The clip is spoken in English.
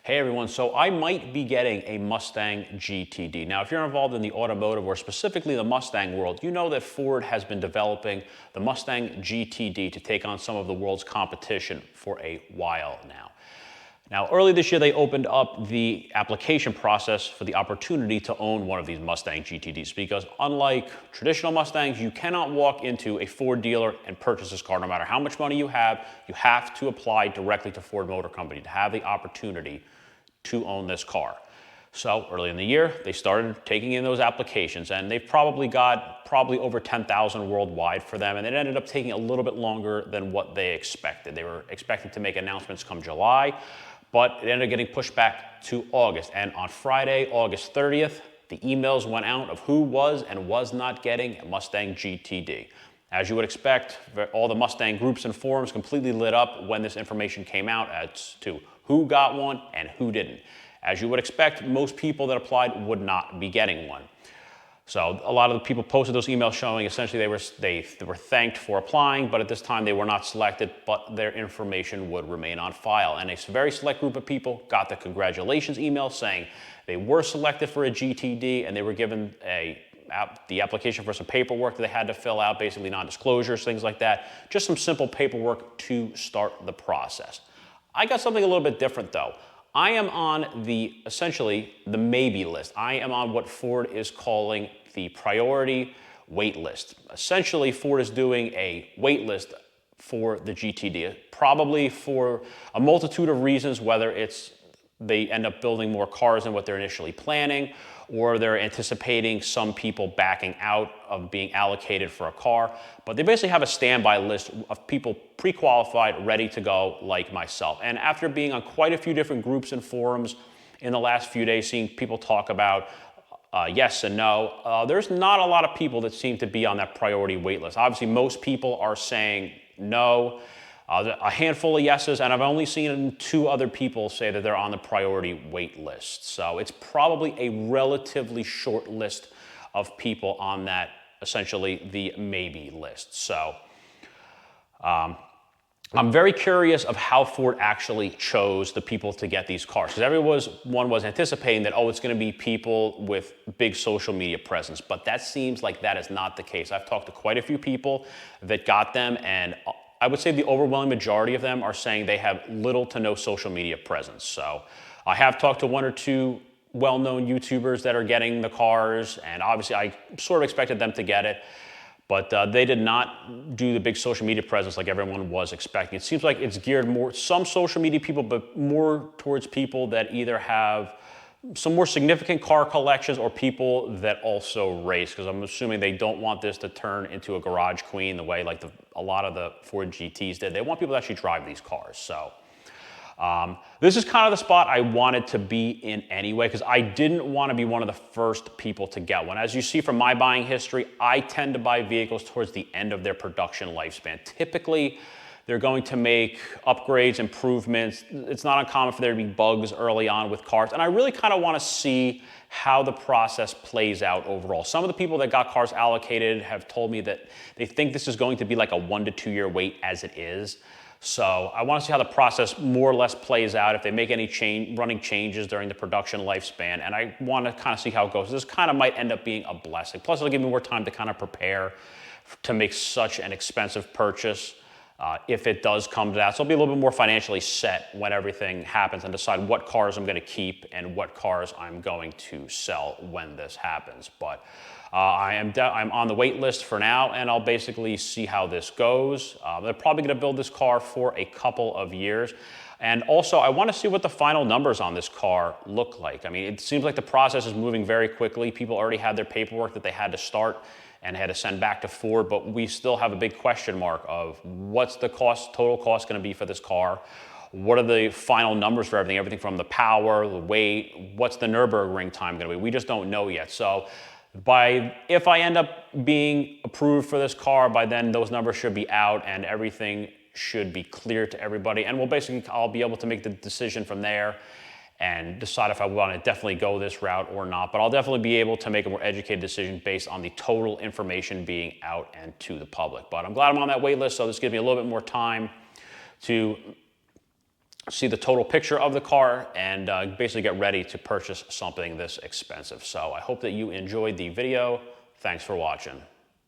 Hey everyone, so I might be getting a Mustang GTD. Now, if you're involved in the automotive or specifically the Mustang world, you know that Ford has been developing the Mustang GTD to take on some of the world's competition for a while now. Now, early this year, they opened up the application process for the opportunity to own one of these Mustang GTDs because unlike traditional Mustangs, you cannot walk into a Ford dealer and purchase this car. No matter how much money you have to apply directly to Ford Motor Company to have the opportunity to own this car. So early in the year, they started taking in those applications, and they've probably got over 10,000 worldwide for them, and it ended up taking a little bit longer than what they expected. They were expecting to make announcements come July, but it ended up getting pushed back to August. And on Friday, August 30th, the emails went out of who was and was not getting a Mustang GTD. As you would expect, all the Mustang groups and forums completely lit up when this information came out as to who got one and who didn't. As you would expect, most people that applied would not be getting one. So a lot of the people posted those emails showing essentially they were thanked for applying, but at this time they were not selected, but their information would remain on file. And a very select group of people got the congratulations email saying they were selected for a GTD and they were given the application for some paperwork that they had to fill out, basically non-disclosures, things like that. Just some simple paperwork to start the process. I got something a little bit different though. I am on essentially the maybe list. I am on what Ford is calling the priority wait list. Essentially, Ford is doing a wait list for the GTD, probably for a multitude of reasons, whether it's they end up building more cars than what they're initially planning, or they're anticipating some people backing out of being allocated for a car. But they basically have a standby list of people pre-qualified, ready to go, like myself. And after being on quite a few different groups and forums in the last few days, seeing people talk about yes and no, there's not a lot of people that seem to be on that priority wait list. Obviously, most people are saying no. A handful of yeses, and I've only seen 2 other people say that they're on the priority wait list. So it's probably a relatively short list of people on that, essentially the maybe list. So I'm very curious of how Ford actually chose the people to get these cars. Because everyone was anticipating that, oh, it's going to be people with big social media presence. But that seems like that is not the case. I've talked to quite a few people that got them, and I would say the overwhelming majority of them are saying they have little to no social media presence. So I have talked to 1 or 2 well-known YouTubers that are getting the cars, and obviously I sort of expected them to get it, but they did not do the big social media presence like everyone was expecting. It seems like it's geared more, some social media people, but more towards people that either have some more significant car collections or people that also race, because I'm assuming they don't want this to turn into a garage queen the way like a lot of the Ford GTs did. They want people to actually drive these cars. So this is kind of the spot I wanted to be in anyway, because I didn't want to be one of the first people to get one. As you see from my buying history, I tend to buy vehicles towards the end of their production lifespan. Typically, they're going to make upgrades, improvements. It's not uncommon for there to be bugs early on with cars. And I really kind of want to see how the process plays out overall. Some of the people that got cars allocated have told me that they think this is going to be like a 1 to 2 year wait as it is. So I want to see how the process more or less plays out, if they make any running changes during the production lifespan. And I want to kind of see how it goes. This kind of might end up being a blessing. Plus, it'll give me more time to kind of prepare to make such an expensive purchase. If it does come to that. So I'll be a little bit more financially set when everything happens and decide what cars I'm going to keep and what cars I'm going to sell when this happens. But I'm on the wait list for now, and I'll basically see how this goes. They're probably going to build this car for a couple of years. And also, I want to see what the final numbers on this car look like. I mean, it seems like the process is moving very quickly. People already had their paperwork that they had to start and had to send back to Ford, but we still have a big question mark of what's the total cost going to be for this car? What are the final numbers for everything from the power, the weight, what's the Nürburgring time going to be? We just don't know yet. So if I end up being approved for this car, by then those numbers should be out and everything should be clear to everybody. And I'll be able to make the decision from there and decide if I want to definitely go this route or not. But I'll definitely be able to make a more educated decision based on the total information being out and to the public. But I'm glad I'm on that wait list, so this gives me a little bit more time to see the total picture of the car and basically get ready to purchase something this expensive. So I hope that you enjoyed the video. Thanks for watching.